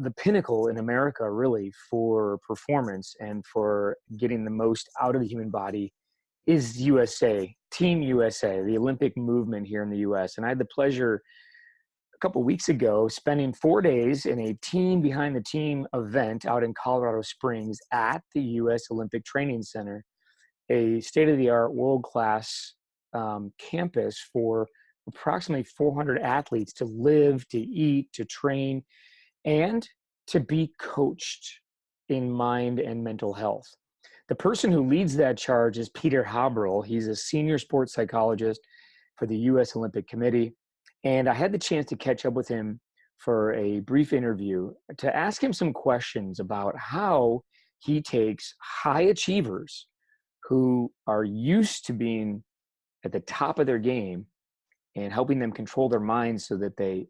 the pinnacle in America, really, for performance and for getting the most out of the human body is USA, Team USA, the Olympic movement here in the US. And I had the pleasure a couple of weeks ago spending 4 days in a team behind the team event out in Colorado Springs at the US Olympic Training Center, a state-of-the-art, world-class campus for approximately 400 athletes to live, to eat, to train, and to be coached in mind and mental health. The person who leads that charge is Peter Haberl. He's a senior sports psychologist for the U.S. Olympic Committee. And I had the chance to catch up with him for a brief interview to ask him some questions about how he takes high achievers who are used to being at the top of their game and helping them control their minds so that they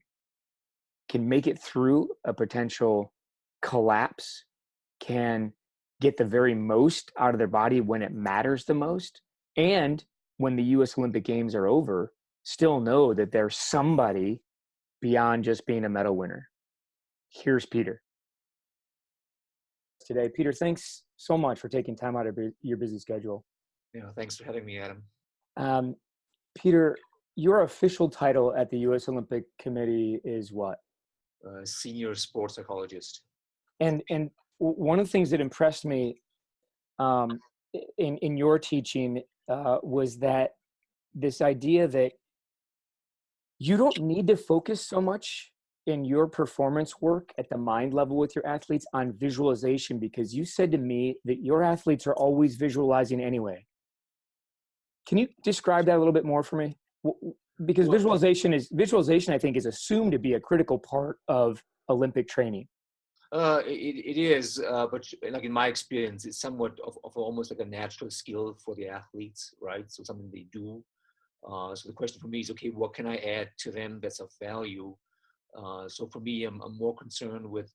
can make it through a potential collapse, can get the very most out of their body when it matters the most, and when the U.S. Olympic Games are over, still know that there's somebody beyond just being a medal winner. Here's Peter. Today, Peter, thanks so much for taking time out of your busy schedule. Yeah, thanks for having me, Adam. Peter, your official title at the U.S. Olympic Committee is what? Senior sports psychologist. And one of the things that impressed me in your teaching was that this idea that you don't need to focus so much in your performance work at the mind level with your athletes on visualization, because you said to me that your athletes are always visualizing anyway. Can you describe that a little bit more for me? Because visualization, I think, is assumed to be a critical part of Olympic training. It is, but like in my experience, it's somewhat of almost like a natural skill for the athletes, right? So something they do. So the question for me is, okay, what can I add to them that's of value? So for me, I'm more concerned with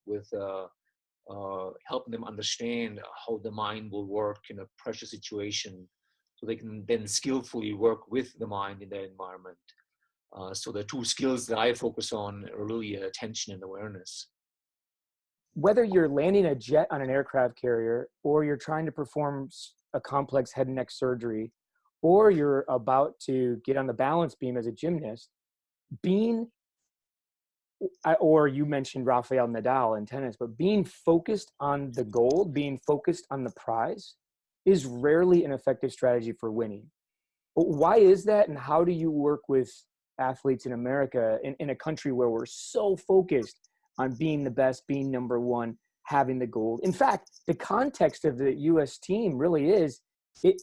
helping them understand how the mind will work in a pressure situation, so they can then skillfully work with the mind in their environment. So the two skills that I focus on are really attention and awareness. Whether you're landing a jet on an aircraft carrier, or you're trying to perform a complex head and neck surgery, or you're about to get on the balance beam as a gymnast, or you mentioned Rafael Nadal in tennis, but being focused on the goal, being focused on the prize, is rarely an effective strategy for winning. But why is that, and how do you work with athletes in America, in a country where we're so focused on being the best, being number one, having the gold? In fact, the context of the U.S. team really is, it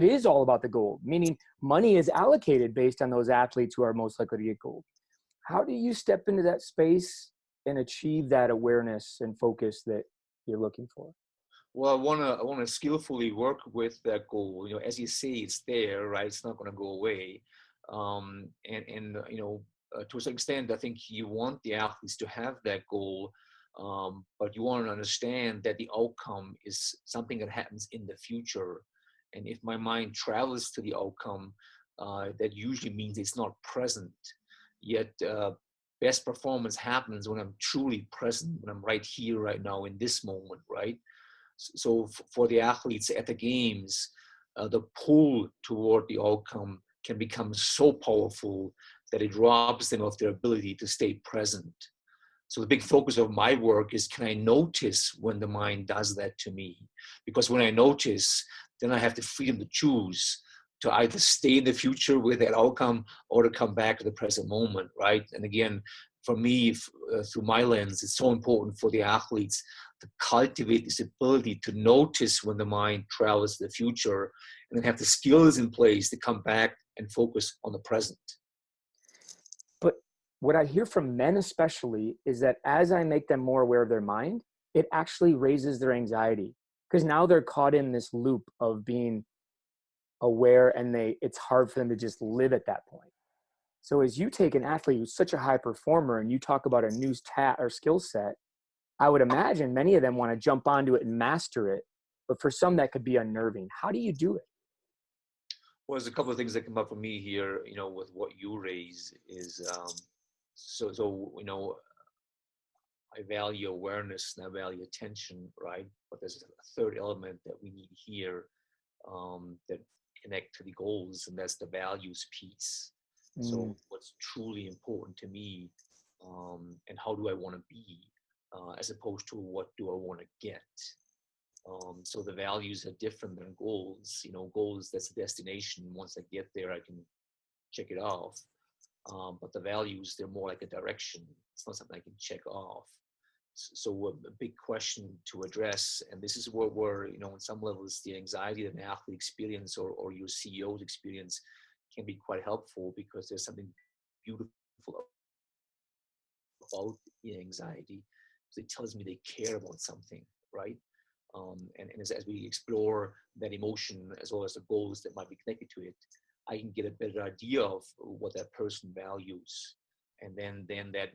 is all about the gold, meaning money is allocated based on those athletes who are most likely to get gold. How do you step into that space and achieve that awareness and focus that you're looking for? Well, I wanna skillfully work with that goal. You know, as you say, it's there, right? It's not going to go away. To a certain extent, I think you want the athletes to have that goal, but you want to understand that the outcome is something that happens in the future. And if my mind travels to the outcome, that usually means it's not present. Yet, best performance happens when I'm truly present, when I'm right here, right now, in this moment, right? So for the athletes at the games, the pull toward the outcome can become so powerful that it robs them of their ability to stay present. So the big focus of my work is, can I notice when the mind does that to me? Because when I notice, then I have the freedom to choose to either stay in the future with that outcome or to come back to the present moment, right? And again, for me, through my lens, it's so important for the athletes to cultivate this ability to notice when the mind travels to the future, and then have the skills in place to come back and focus on the present. But what I hear from men especially is that as I make them more aware of their mind, it actually raises their anxiety, because now they're caught in this loop of being aware, and it's hard for them to just live at that point. So as you take an athlete who's such a high performer and you talk about a new skill set, I would imagine many of them want to jump onto it and master it. But for some, that could be unnerving. How do you do it? Well, there's a couple of things that come up for me here, with what you raise is, I value awareness and I value attention, right? But there's a third element that we need here, that connect to the goals, and that's the values piece. Mm. So what's truly important to me, and how do I want to be, as opposed to what do I want to get. So the values are different than goals. Goals, that's a destination. Once I get there, I can check it off. But the values, they're more like a direction. It's not something I can check off. So a big question to address, and this is where on some levels, the anxiety that an athlete experience or your CEO's experience can be quite helpful, because there's something beautiful about the anxiety. So it tells me they care about something, right? And as we explore that emotion as well as the goals that might be connected to it, I can get a better idea of what that person values. And then that,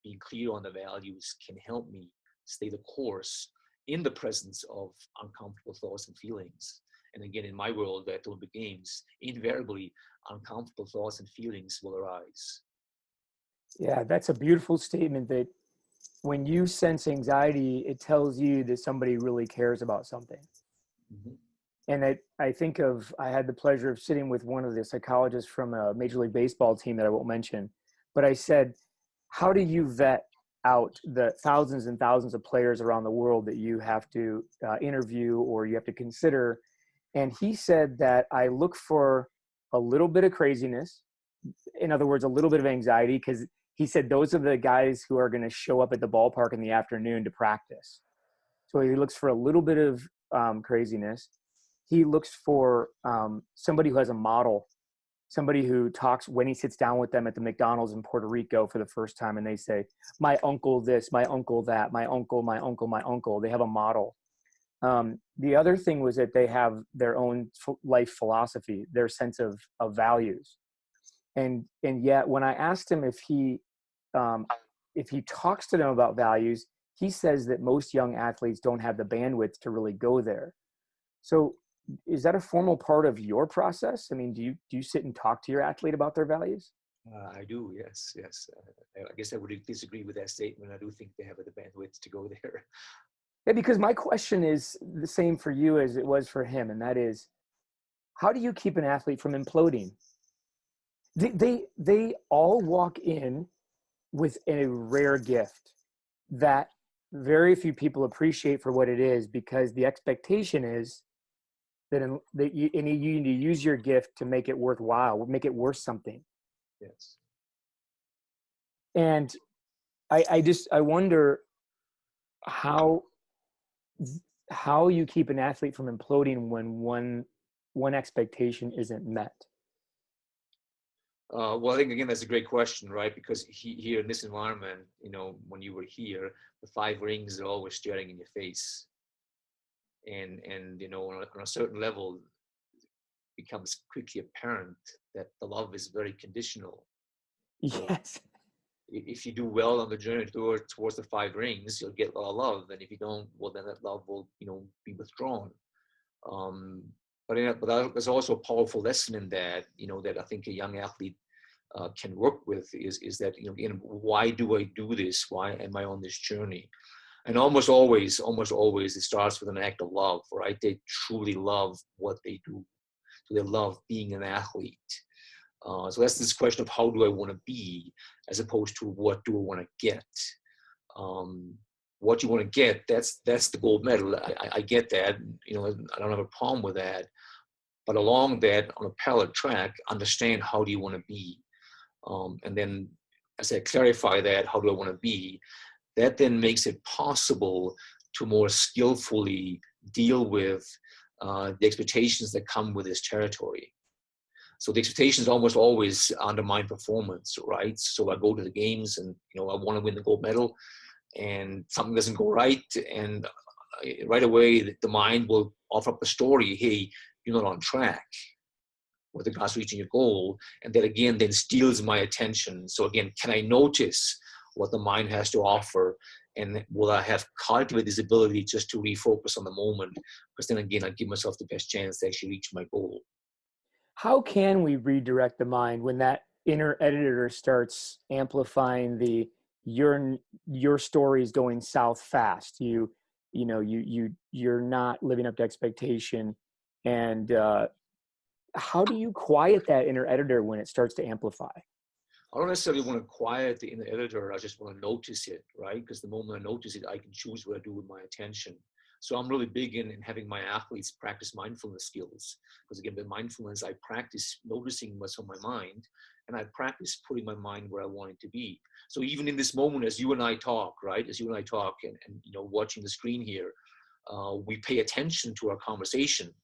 being clear on the values can help me stay the course in the presence of uncomfortable thoughts and feelings. And again, in my world at Olympic Games, invariably uncomfortable thoughts and feelings will arise. Yeah, that's a beautiful statement, that when you sense anxiety, it tells you that somebody really cares about something. Mm-hmm. And I had the pleasure of sitting with one of the psychologists from a Major League Baseball team that I won't mention, but I said, how do you vet out the thousands and thousands of players around the world that you have to interview or you have to consider? And he said that I look for a little bit of craziness. In other words, a little bit of anxiety, because he said those are the guys who are going to show up at the ballpark in the afternoon to practice. So he looks for a little bit of craziness. He looks for somebody who has a model, somebody who talks when he sits down with them at the McDonald's in Puerto Rico for the first time, and they say, my uncle this, my uncle that, my uncle, my uncle, my uncle. They have a model. The other thing was that they have their own life philosophy, their sense of values. And yet when I asked him if he talks to them about values, he says that most young athletes don't have the bandwidth to really go there. So is that a formal part of your process? I mean, do you sit and talk to your athlete about their values? I do, yes, yes. I guess I would disagree with that statement. I do think they have the bandwidth to go there. Yeah, because my question is the same for you as it was for him, and that is, how do you keep an athlete from imploding? They all walk in with a rare gift that very few people appreciate for what it is, because the expectation is that you need to use your gift to make it worthwhile, make it worth something. Yes. And I wonder how you keep an athlete from imploding when one expectation isn't met. Well, I think again that's a great question, right? Because here in this environment, when you were here, the five rings are always staring in your face, and on a certain level, it becomes quickly apparent that the love is very conditional. So Yes. if you do well on the journey towards the five rings, you'll get a lot of love, and if you don't, well, then that love will be withdrawn. Um, but there's also a powerful lesson in that, that I think a young athlete can work with is that, again, why do I do this? Why am I on this journey? And almost always it starts with an act of love, right? They truly love what they do. So they love being an athlete. So that's this question of how do I want to be, as opposed to what do I want to get. Um, what you want to get, that's the gold medal. I get that. I don't have a problem with that. But along that, on a parallel track, understand how do you want to be. And then as I clarify that, how do I want to be, that then makes it possible to more skillfully deal with the expectations that come with this territory. So the expectations almost always undermine performance, right? So I go to the games and, I want to win the gold medal, and something doesn't go right. And right away, the mind will offer up a story. Hey, you're not on track with regards to reaching your goal. And that again then steals my attention. So again, can I notice what the mind has to offer? And will I have cultivated this ability just to refocus on the moment? Because then again, I give myself the best chance to actually reach my goal. How can we redirect the mind when that inner editor starts amplifying the your story is going south fast. You're not living up to expectation. And how do you quiet that inner editor when it starts to amplify? I don't necessarily want to quiet the inner editor. I just want to notice it, right? Because the moment I notice it, I can choose what I do with my attention. So I'm really big in having my athletes practice mindfulness skills. Because again, with mindfulness, I practice noticing what's on my mind, and I practice putting my mind where I want it to be. So even in this moment, as you and I talk, right? As you and I talk and watching the screen here, we pay attention to our conversation.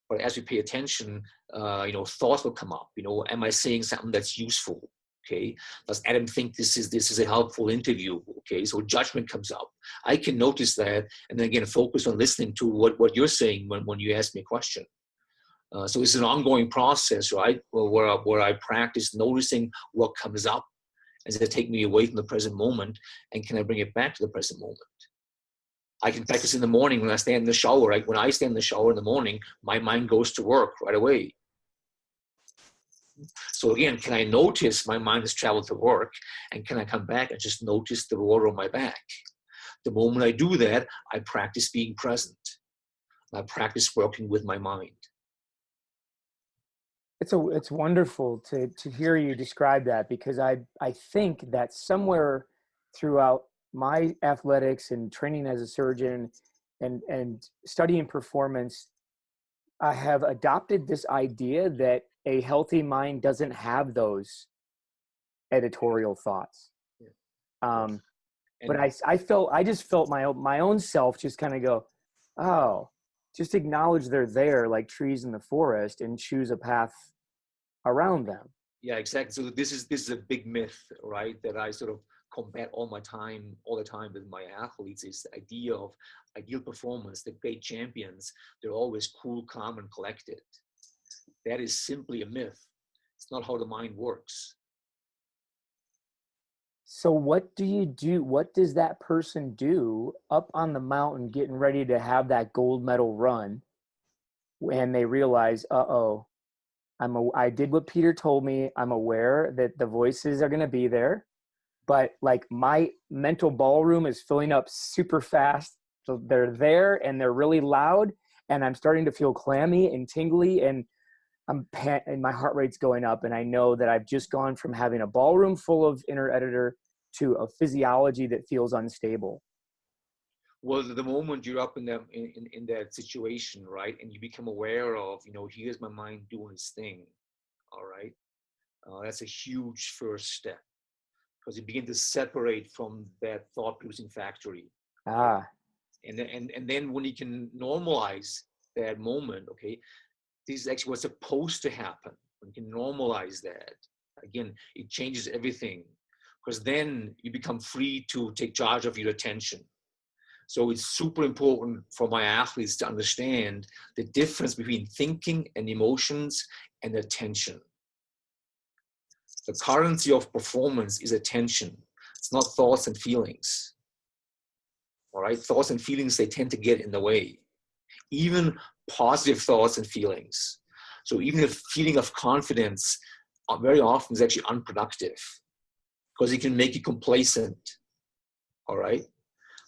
But as we pay attention, thoughts will come up. Am I saying something that's useful? Okay. Does Adam think this is a helpful interview? Okay. So judgment comes up. I can notice that, and then again focus on listening to what you're saying when you ask me a question. So it's an ongoing process, right? Where I practice noticing what comes up, and does it take me away from the present moment, and can I bring it back to the present moment? I can practice in the morning when I stand in the shower. Right? When I stand in the shower in the morning, my mind goes to work right away. So again, can I notice my mind has traveled to work, and can I come back and just notice the water on my back? The moment I do that, I practice being present. I practice working with my mind. It's wonderful to hear you describe that, because I think that somewhere throughout my athletics and training as a surgeon and studying performance, I have adopted this idea that a healthy mind doesn't have those editorial thoughts. But I just felt my own self just kind of go, oh, just acknowledge they're there like trees in the forest and choose a path around them. Yeah, exactly. So this is a big myth, right? That I sort of combat all the time with my athletes, is the idea of ideal performance. The great champions, they're always cool, calm, and collected. That is simply a myth. It's not how the mind works. So what do you do? What does that person do up on the mountain getting ready to have that gold medal run when they realize, uh-oh, I did what Peter told me. I'm aware that the voices are going to be there, but like my mental ballroom is filling up super fast. So they're there and they're really loud, and I'm starting to feel clammy and tingly, and and my heart rate's going up. And I know that I've just gone from having a ballroom full of inner editor to a physiology that feels unstable. Well, the moment you're up in that situation, right, and you become aware of, here's my mind doing its thing, all right, that's a huge first step, because you begin to separate from that thought-producing factory. And then when you can normalize that moment, okay, this is actually what's supposed to happen. When you can normalize that, again, it changes everything, because then you become free to take charge of your attention. So it's super important for my athletes to understand the difference between thinking and emotions and attention. The currency of performance is attention. It's not thoughts and feelings. All right, thoughts and feelings, they tend to get in the way. Even positive thoughts and feelings. So even a feeling of confidence very often is actually unproductive, because it can make you complacent. All right.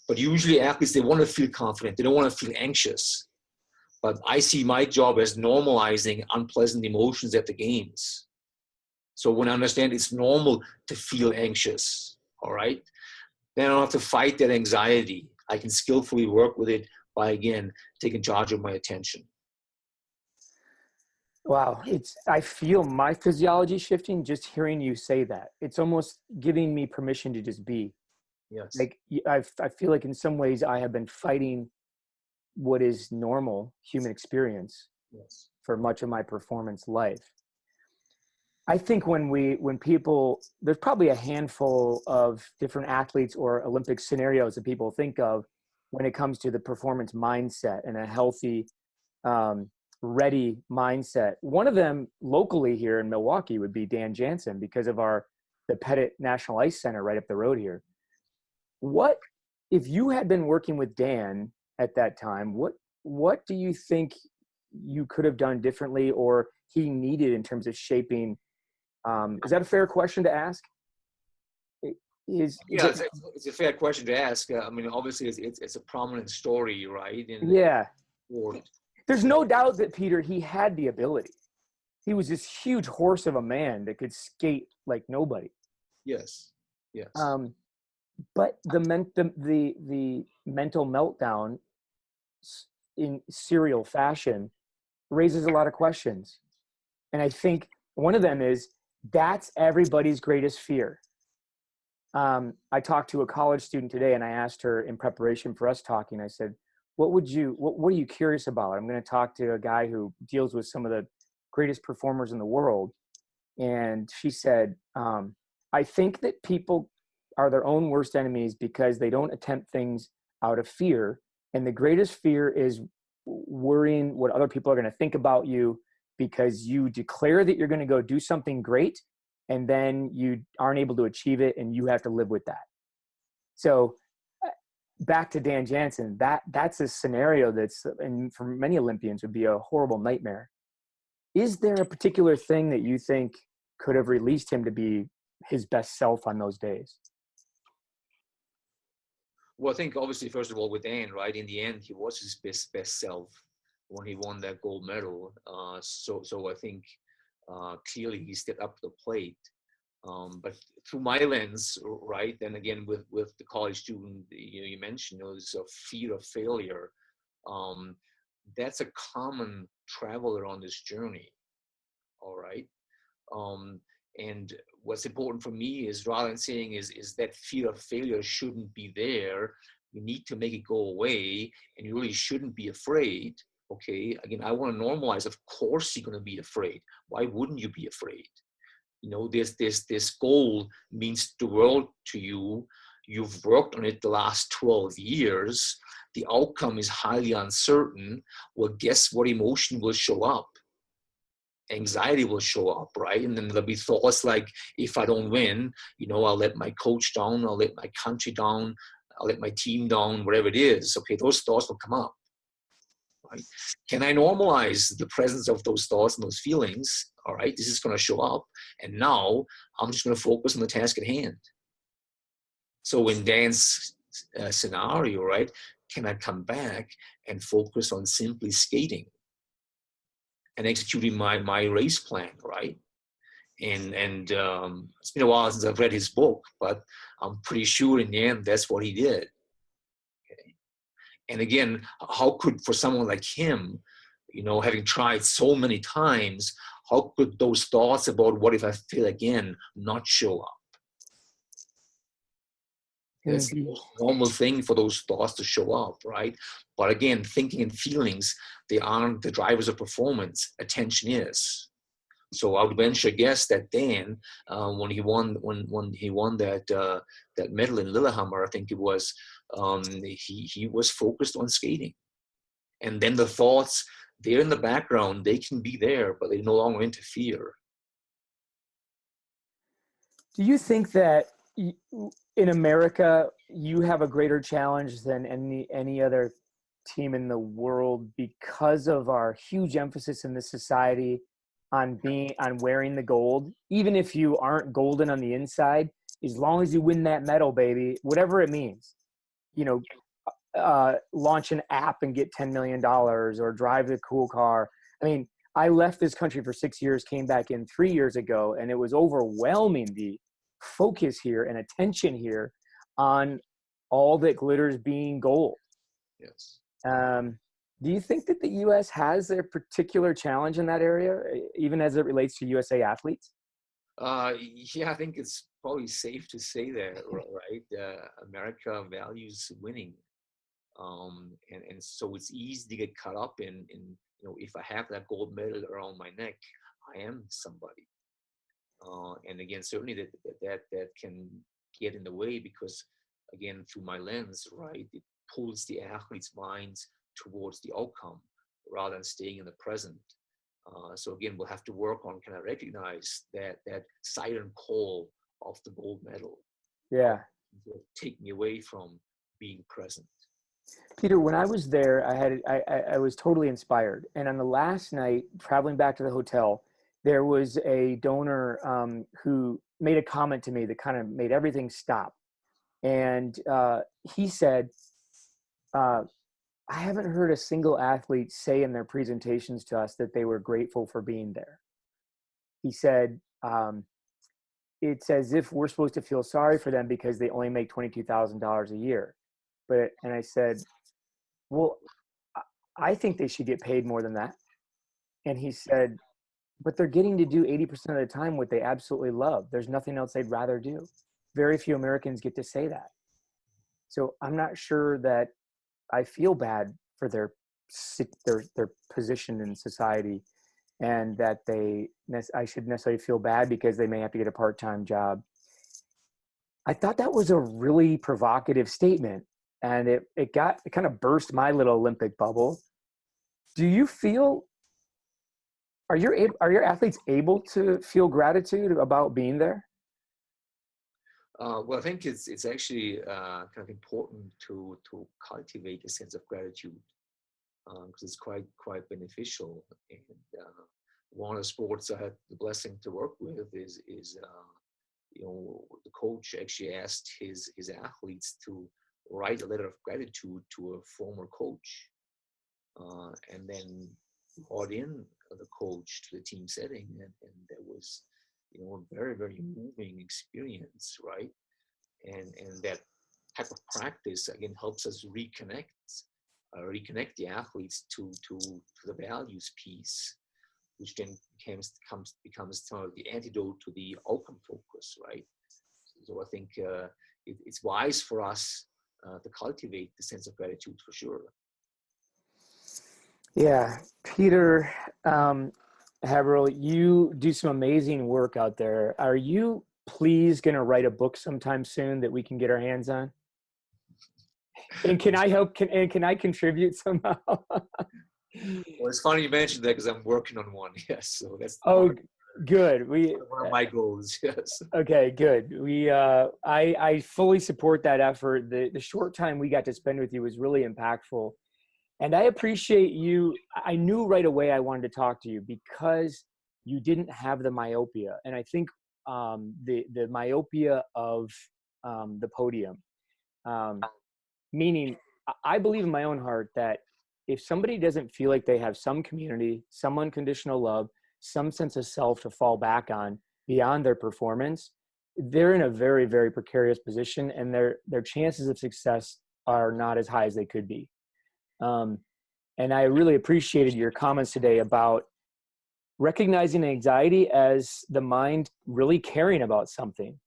But usually athletes, they want to feel confident. They don't want to feel anxious. But I see my job as normalizing unpleasant emotions at the games. So when I understand it's normal to feel anxious, all right, then I don't have to fight that anxiety. I can skillfully work with it by, again, taking charge of my attention. Wow. I feel my physiology shifting just hearing you say that. It's almost giving me permission to just be. Yes. Like I feel like in some ways I have been fighting what is normal human experience for much of my performance life. I think when people, there's probably a handful of different athletes or Olympic scenarios that people think of when it comes to the performance mindset and a healthy, ready mindset. One of them locally here in Milwaukee would be Dan Jansen, because of the Pettit National Ice Center right up the road here. What, if you had been working with Dan at that time, what do you think you could have done differently, or he needed in terms of shaping? Is that a fair question to ask? is Yeah, it? it's a fair question to ask. I mean, obviously, it's a prominent story, right? In Yeah, sport. there's no doubt that Peter, he had the ability. He was this huge horse of a man that could skate like nobody. Yes, yes. Um, but the mental meltdown in serial fashion raises a lot of questions. And I think one of them is that's everybody's greatest fear. I talked to a college student today and I asked her in preparation for us talking, I said, what are you curious about? I'm going to talk to a guy who deals with some of the greatest performers in the world. And she said, I think that people are their own worst enemies because they don't attempt things out of fear. And the greatest fear is worrying what other people are going to think about you because you declare that you're going to go do something great and then you aren't able to achieve it and you have to live with that. So back to Dan Jansen, that's a scenario that's, and for many Olympians would be a horrible nightmare. Is there a particular thing that you think could have released him to be his best self on those days? Well, I think obviously, first of all, with Dan, right? In the end, he was his best self when he won that gold medal. So I think clearly he stepped up to the plate. But through my lens, right? And again, with the college student, you mentioned, there's a fear of failure. That's a common traveler on this journey. All right. And what's important for me is, rather than saying is that fear of failure shouldn't be there, we need to make it go away, and you really shouldn't be afraid. Okay, again, I want to normalize. Of course you're going to be afraid. Why wouldn't you be afraid? This goal means the world to you. You've worked on it the last 12 years. The outcome is highly uncertain. Well, guess what emotion will show up? Anxiety will show up, right? And then there'll be thoughts like, if I don't win, I'll let my coach down, I'll let my country down, I'll let my team down, whatever it is. Okay, those thoughts will come up, right? Can I normalize the presence of those thoughts and those feelings? All right, this is going to show up. And now I'm just going to focus on the task at hand. So in Dan's scenario, right, can I come back and focus on simply skating and executing my race plan, right? And it's been a while since I've read his book, but I'm pretty sure in the end that's what he did. Okay. And again, how could, for someone like him, having tried so many times, how could those thoughts about what if I fail again not show up? It's the most normal thing for those thoughts to show up, right? But again, thinking and feelings, they aren't the drivers of performance. Attention is. So I would venture a guess that Dan, when he won that medal in Lillehammer, I think it was, he was focused on skating. And then the thoughts, they're in the background. They can be there, but they no longer interfere. Do you think that in America, you have a greater challenge than any other team in the world because of our huge emphasis in this society on wearing the gold, even if you aren't golden on the inside, as long as you win that medal, baby, whatever it means, launch an app and get $10 million or drive the cool car. I mean, I left this country for 6 years, came back in 3 years ago, and it was overwhelming, the focus here and attention here on all that glitters being gold. Yes. Do you think that the U.S. has a particular challenge in that area, even as it relates to USA athletes? Yeah, I think it's probably safe to say that, right? America values winning. And so it's easy to get caught up in if I have that gold medal around my neck, I am somebody. And again, certainly that can get in the way because, again, through my lens, right, it pulls the athlete's minds towards the outcome rather than staying in the present. So again, we'll have to work on kind of recognize that siren call of the gold medal. Yeah. Take me away from being present. Peter, when I was there, I was totally inspired. And on the last night, traveling back to the hotel, there was a donor who made a comment to me that kind of made everything stop. And he said, I haven't heard a single athlete say in their presentations to us that they were grateful for being there. He said, it's as if we're supposed to feel sorry for them because they only make $22,000 a year. And I said, well, I think they should get paid more than that. And he said, but they're getting to do 80% of the time what they absolutely love. There's nothing else they'd rather do. Very few Americans get to say that. So I'm not sure that I feel bad for their position in society, and that I should necessarily feel bad because they may have to get a part-time job. I thought that was a really provocative statement, and it kind of burst my little Olympic bubble. Do you feel, are your athletes able to feel gratitude about being there? Well, I think it's actually kind of important to cultivate a sense of gratitude, because it's quite beneficial. And one of the sports I had the blessing to work with is the coach actually asked his athletes to write a letter of gratitude to a former coach, and then brought in the coach to the team setting, and there was a very, very moving experience, right? And that type of practice again helps us reconnect the athletes to the values piece, which then becomes sort of the antidote to the outcome focus, right? So I think it's wise for us to cultivate the sense of gratitude for sure. Yeah, Peter Haberl, you do some amazing work out there. Are you please going to write a book sometime soon that we can get our hands on? And can I help? Can I contribute somehow? Well, it's funny you mentioned that because I'm working on one. Yes, so that's good. One of my goals. Yes. Okay, good. I fully support that effort. The short time we got to spend with you was really impactful. And I appreciate you. I knew right away I wanted to talk to you because you didn't have the myopia. And I think the myopia of the podium, meaning I believe in my own heart that if somebody doesn't feel like they have some community, some unconditional love, some sense of self to fall back on beyond their performance, they're in a very, very precarious position, and their chances of success are not as high as they could be. And I really appreciated your comments today about recognizing anxiety as the mind really caring about something,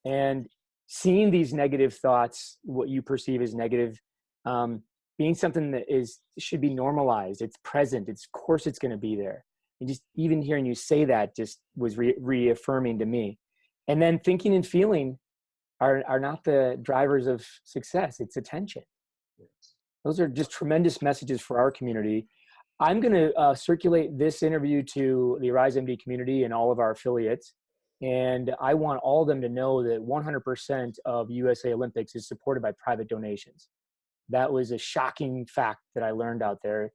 and seeing these negative thoughts, what you perceive as negative, being something that should be normalized. It's present. Of course it's going to be there. And just even hearing you say that just was reaffirming to me. And then thinking and feeling are not the drivers of success. It's attention. Those are just tremendous messages for our community. I'm going to circulate this interview to the Arise MD community and all of our affiliates. And I want all of them to know that 100% of USA Olympics is supported by private donations. That was a shocking fact that I learned out there.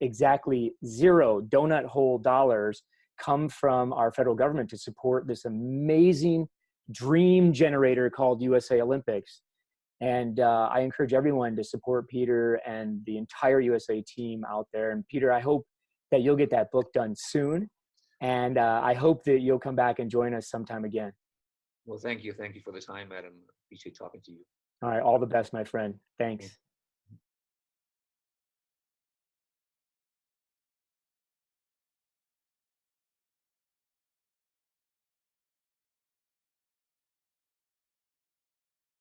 Exactly zero donut hole dollars come from our federal government to support this amazing dream generator called USA Olympics. And I encourage everyone to support Peter and the entire USA team out there. And Peter, I hope that you'll get that book done soon. And I hope that you'll come back and join us sometime again. Well, thank you. Thank you for the time, Adam. Appreciate talking to you. All right. All the best, my friend. Thanks.